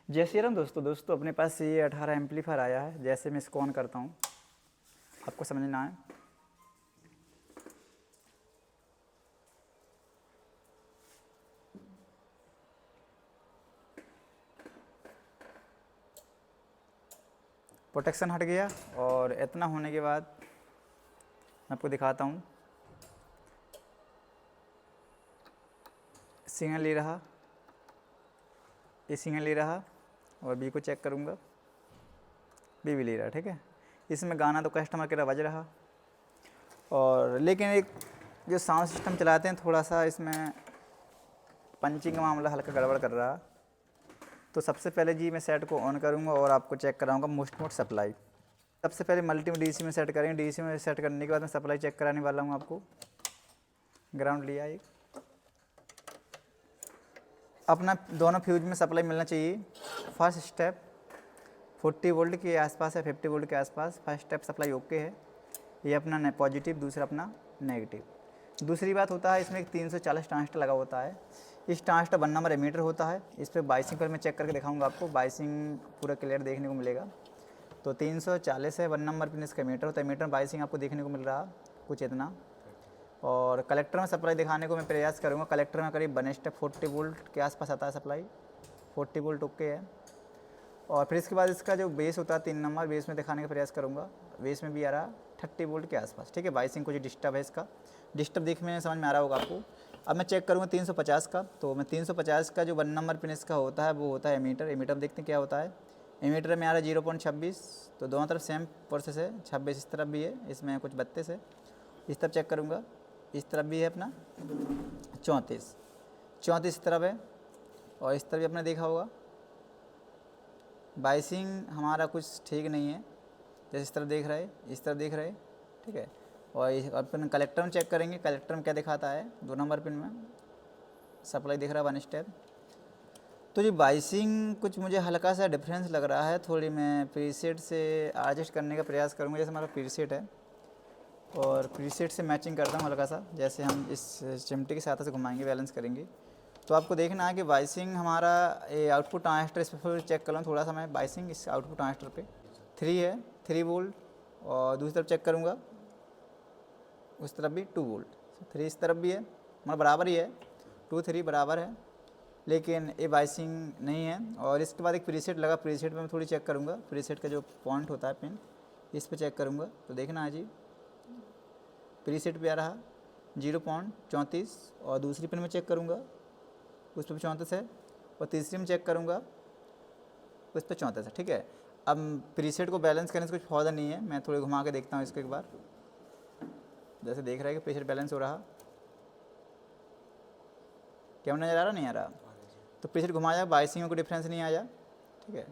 जय श्री राम दोस्तों अपने पास ये 18 एम्पलीफायर आया है। जैसे मैं इसको ऑन करता हूँ, आपको समझना है। प्रोटेक्शन हट गया और इतना होने के बाद मैं आपको दिखाता हूँ। सिग्नल ले रहा, ये सिग्नल ले रहा और बी को चेक करूँगा, बी भी ले रहा। ठीक है, इसमें गाना तो कस्टमर के बज रहा और लेकिन एक जो साउंड सिस्टम चलाते हैं थोड़ा सा इसमें पंचिंग का मामला हल्का गड़बड़ कर रहा। तो सबसे पहले जी मैं सेट को ऑन करूँगा और आपको चेक कराऊँगा मोस्ट मोड सप्लाई। सबसे पहले मल्टी में डीसी में सेट करेंगे। डीसी में सेट करने के बाद मैं सप्लाई चेक कराने वाला हूँ आपको। ग्राउंड लिया एक, अपना दोनों फ्यूज में सप्लाई मिलना चाहिए। फर्स्ट स्टेप 40 वोल्ट के आसपास है, 50 वोल्ट के आसपास। फर्स्ट स्टेप सप्लाई ओके है, ये अपना पॉजिटिव, दूसरा अपना नेगेटिव। दूसरी बात होता है इसमें एक 340 ट्रांजिस्टर लगा होता है। इस ट्रांजिस्टर 1 नंबर एमीटर होता है। इस पर बाइसिंग पर मैं चेक करके दिखाऊंगा आपको, बाइसिंग पूरा क्लियर देखने को मिलेगा। तो 340 है, 1 नंबर पिन इसका मीटर होता है। मीटर बाइसिंग आपको देखने को मिल रहा कुछ इतना। और कलेक्टर में सप्लाई दिखाने को मैं प्रयास करूँगा। कलेक्टर में करीब 1 स्टेप 40 वोल्ट के आसपास आता है सप्लाई, 40 वोल्ट ओके है। और फिर इसके बाद इसका जो बेस होता है 3 नंबर, बेस में दिखाने का प्रयास करूँगा। बेस में भी आ रहा 30 वोल्ट के आसपास। ठीक है, बाइसिंग कुछ डिस्टर्ब है इसका, डिस्टर्ब देखने में समझ में आ रहा होगा आपको। अब मैं चेक करूँगा 350 का। तो मैं 350 का जो 1 नंबर पिन इसका होता है वो होता है एमीटर। एमीटर देखते हैं क्या होता है। एमीटर में आ रहा है 0.26। तो दोनों तरफ सेम प्रोसेस है। 26 इस तरफ भी है, इसमें कुछ 32 है। इस तरफ चेक करूँगा, इस तरफ भी है अपना 34, 34 इस तरफ है। और इस तरफ भी आपने देखा होगा बाइसिंग हमारा कुछ ठीक नहीं है। जैसे इस तरफ देख रहे, इस तरफ देख रहे। ठीक है, और अपन कलेक्टर में चेक करेंगे। कलेक्टर में क्या दिखाता है, 2 नंबर पिन में सप्लाई दिख रहा है 1 स्टेप। तो जी बाइसिंग कुछ मुझे हल्का सा डिफरेंस लग रहा है। थोड़ी मैं प्रीसेट से एडजस्ट करने का प्रयास करूँगा। जैसे हमारा प्रीसेट है और प्रीसेट से मैचिंग करता हूँ हल्का सा। जैसे हम इस चिमटे के साथ से घुमाएंगे, बैलेंस करेंगे, तो आपको देखना है कि बाइसिंग हमारा ये आउटपुट ट्रांजिस्टर, इस पर फिर चेक कर लूँ थोड़ा सा मैं। बाइसिंग इस आउटपुट ट्रांजिस्टर पे 3 है, 3 वोल्ट। और दूसरी तरफ चेक करूँगा, उस तरफ भी 2 वोल्ट। 3 इस तरफ भी है, मतलब बराबर ही है, 2 3 बराबर है। लेकिन ये बाइसिंग नहीं है। और इसके बाद एक प्रीसेट लगा, प्रीसेट में मैं थोड़ी चेक करूँगा। प्रीसेट का जो पॉइंट होता है पिन, इस पर चेक करूँगा। तो देखना है जी, प्रीसेट पे आ रहा 0.34। और दूसरी पिन में चेक करूँगा, उस पर 34 है। और तीसरी में चेक करूँगा, उस पर 34 है। ठीक है, अब प्रीसेट को बैलेंस करने से कुछ फ़ायदा नहीं है। मैं थोड़ी घुमा के देखता हूँ इसको एक बार। जैसे देख रहा है कि प्रीसेट बैलेंस हो रहा, क्या नज़र आ रहा, नहीं आ रहा। तो प्रीसेट घुमाया, बाइसिंग में कोई डिफरेंस नहीं आया। ठीक है,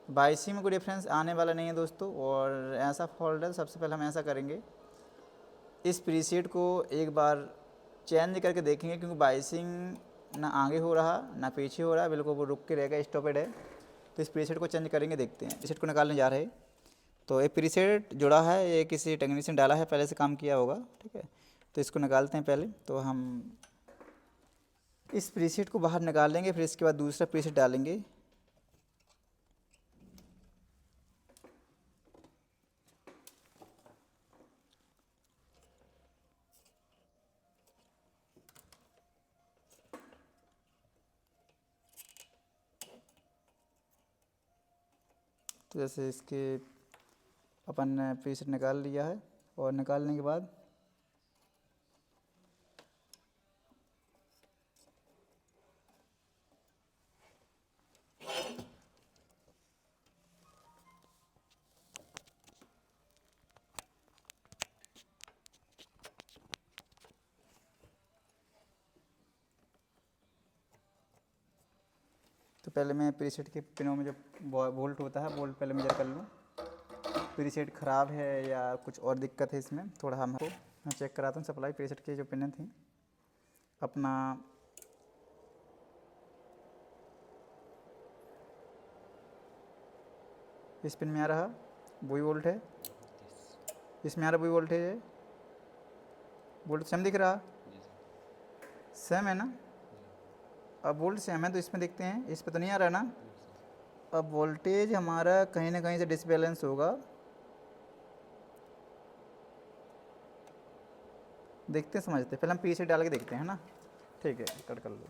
बाइसिंग में कोई डिफरेंस आने वाला नहीं है दोस्तों। और ऐसा फॉल्ट है, सबसे पहले हम ऐसा करेंगे, इस प्रीसेट को एक बार चेंज करके देखेंगे। क्योंकि बाइसिंग ना आगे हो रहा ना पीछे हो रहा, बिल्कुल वो रुक के रहेगा, स्टॉपेड है। तो इस प्रीसेट को चेंज करेंगे, देखते हैं। प्रीसेट को निकालने जा रहे हैं। तो ये प्रीसेट जुड़ा है, ये किसी टेक्नीशियन डाला है, पहले से काम किया होगा। ठीक है, तो इसको निकालते हैं पहले। तो हम इस प्रीसेट को बाहर निकालेंगे, फिर इसके बाद दूसरा प्रीसेट डालेंगे। तो जैसे इसके अपन ने प्रीसेट निकाल लिया है। और निकालने के बाद तो पहले मैं प्रीसेट के पिनों में जो वोल्ट होता है, वोल्ट पहले मेजर कर लूँ। प्रीसेट ख़राब है या कुछ और दिक्कत है इसमें, थोड़ा हमको मैं चेक कराता हूँ। सप्लाई प्रीसेट की जो पिनें थी अपना, इस पिन में आ रहा वही वोल्ट है, इसमें आ रहा वही वोल्ट है। ये वोल्ट सेम दिख रहा, सेम है ना। अब वोल्ट सेम है तो इसमें देखते हैं, इस पर तो नहीं आ रहा ना। अब वोल्टेज हमारा कहीं ना कहीं से डिसबैलेंस होगा, देखते समझते, पहले हम पीछे डाल के देखते हैं ना। ठीक है, कट कर लो।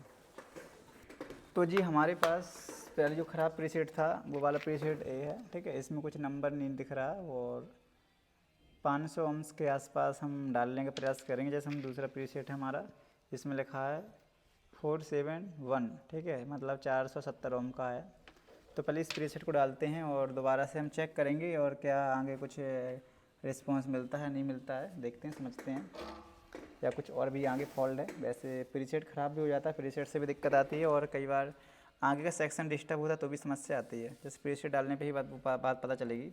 तो जी हमारे पास पहले जो ख़राब प्रीसेट था वो वाला प्रीसेट ए है, ठीक है। इसमें कुछ नंबर नहीं दिख रहा और 500 ohms के आसपास हम डालने का प्रयास करेंगे। जैसे हम दूसरा प्रीसेट है हमारा, इसमें लिखा है 471, ठीक है, मतलब 470 ओम का है। तो पहले इस प्रीसेट को डालते हैं और दोबारा से हम चेक करेंगे और क्या आगे कुछ रिस्पॉन्स मिलता है नहीं मिलता है, देखते हैं समझते हैं, या कुछ और भी आगे फॉल्ट है। वैसे प्रीसेट ख़राब भी हो जाता है, प्रीसेट से भी दिक्कत आती है और कई बार आगे का सेक्शन डिस्टर्ब होता है तो भी समस्या आती है। जैसे प्रीसेट डालने पे ही बात पता चलेगी।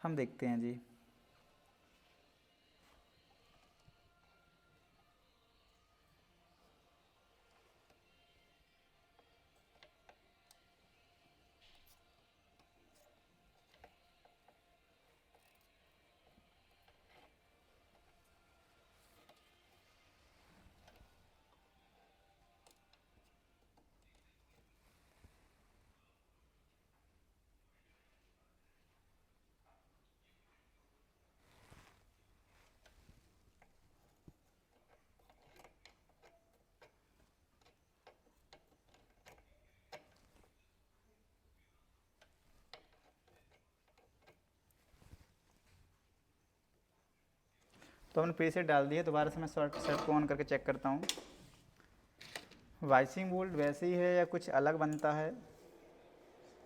हम देखते हैं जी। तो हमने प्रीसेट डाल दिया, दोबारा से मैं सेट को ऑन करके चेक करता हूँ। वाइसिंग वोल्ट वैसे ही है या कुछ अलग बनता है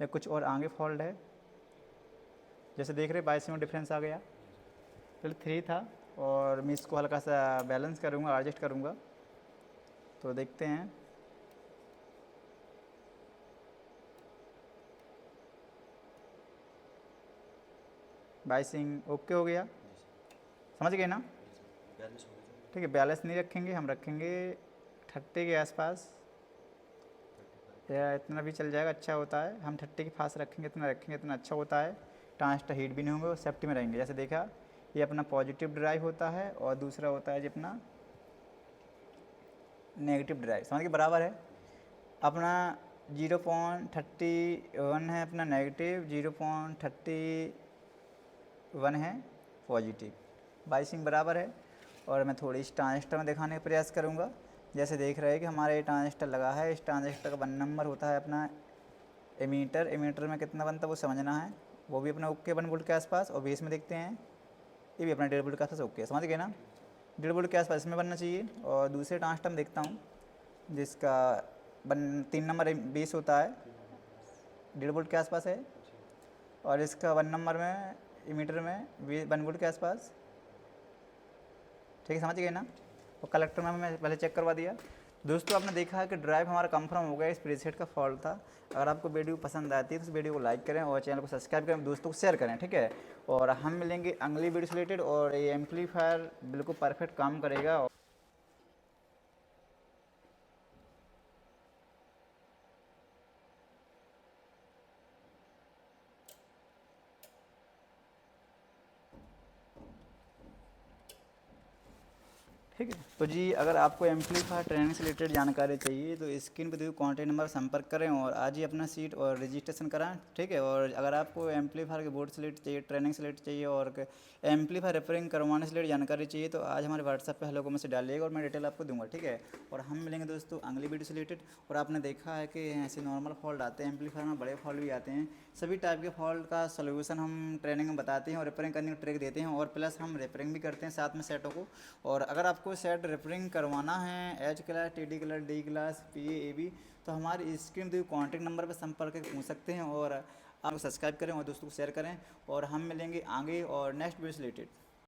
या कुछ और आगे फॉल्ट है। जैसे देख रहे वाइसिंग में डिफरेंस आ गया, पहले 3 था और मैं इसको हल्का सा बैलेंस करूँगा, एडजस्ट करूँगा, तो देखते हैं। वाइसिंग ओके हो गया, समझ गए ना। ठीक है, बैलेंस नहीं रखेंगे, हम रखेंगे 30 के आसपास या इतना भी चल जाएगा, अच्छा होता है। हम 30 के पास रखेंगे, इतना रखेंगे इतना अच्छा होता है। ट्रांजिस्टर हीट भी नहीं होंगे और सेफ्टी में रहेंगे। जैसे देखा, ये अपना पॉजिटिव ड्राइव होता है और दूसरा होता है जी अपना नेगेटिव ड्राइव, समझ के बराबर है। अपना 0.31 है अपना नेगेटिव, 0.31 है पॉजिटिव, वाइसिंग बराबर है। और मैं थोड़ी इस ट्रांजिस्टर में दिखाने का प्रयास करूँगा। जैसे देख रहे हैं कि हमारा ये ट्रांजिस्टर लगा है, इस ट्रांजिस्टर का 1 नंबर होता है अपना एमीटर। एमीटर में कितना बनता है वो समझना है, वो भी अपना ओके 1 वोल्ट के आसपास। और बेस में देखते हैं, ये भी अपना 1.5 वोल्ट के आसपास ओके, समझ गए ना। 1.5 वोल्ट के आसपास इसमें बनना चाहिए। और दूसरे ट्रांजिस्टर में देखता हूँ जिसका 3 नंबर बेस होता है, 1.5 वोल्ट के आसपास है। और इसका 1 नंबर में एमीटर में 1 वोल्ट के आसपास, ठीक है, समझ गए ना। और कलेक्टर में मैं पहले चेक करवा दिया। दोस्तों आपने देखा है कि ड्राइव हमारा कंफर्म हो गया, इस प्रीसेट का फॉल्ट था। अगर आपको वीडियो पसंद आती है तो इस वीडियो को लाइक करें और चैनल को सब्सक्राइब करें, दोस्तों को शेयर करें, ठीक है। और हम मिलेंगे अगली वीडियो से रिलेटेड। और ये एम्पलीफायर बिल्कुल परफेक्ट काम करेगा। ठीक है, तो जी अगर आपको एम्पलीफायर ट्रेनिंग से रिलेटेड जानकारी चाहिए तो स्क्रीन पर दिए कॉन्टैक्ट नंबर संपर्क करें और आज ही अपना सीट और रजिस्ट्रेशन कराएं, ठीक है। और अगर आपको एम्पलीफायर के बोर्ड से रिलेटेड चाहिए, ट्रेनिंग से रिलेटेड चाहिए और एम्पलीफायर रिपेयरिंग करवाने से रिलेटेड जानकारी चाहिए तो आज हमारे व्हाट्सएप पे हेलो को मैसेज डालिएगा और मैं डिटेल आपको दूंगा, ठीक है। और हम मिलेंगे दोस्तों अगली वीडियो से रिलेटेड। और आपने देखा है कि ऐसे नॉर्मल फॉल्ट आते हैं एम्पलीफायर में, बड़े फॉल्ट भी आते हैं। सभी टाइप के फॉल्ट का सोल्यूशन हम ट्रेनिंग में बताते हैं और रिपेयरिंग करने की ट्रिक देते हैं। और प्लस हम रिपेयरिंग भी करते हैं साथ में सेटों को। और अगर आपको सेट रिपेयरिंग करवाना है H class, T class, D class, P A B, तो हमारी स्क्रीन दिए कॉन्टैक्ट नंबर पर संपर्क करके पूछ सकते हैं। और आप सब्सक्राइब करें और दोस्तों को शेयर करें। और हम मिलेंगे आगे और नेक्स्ट वीडियो से रिलेटेड।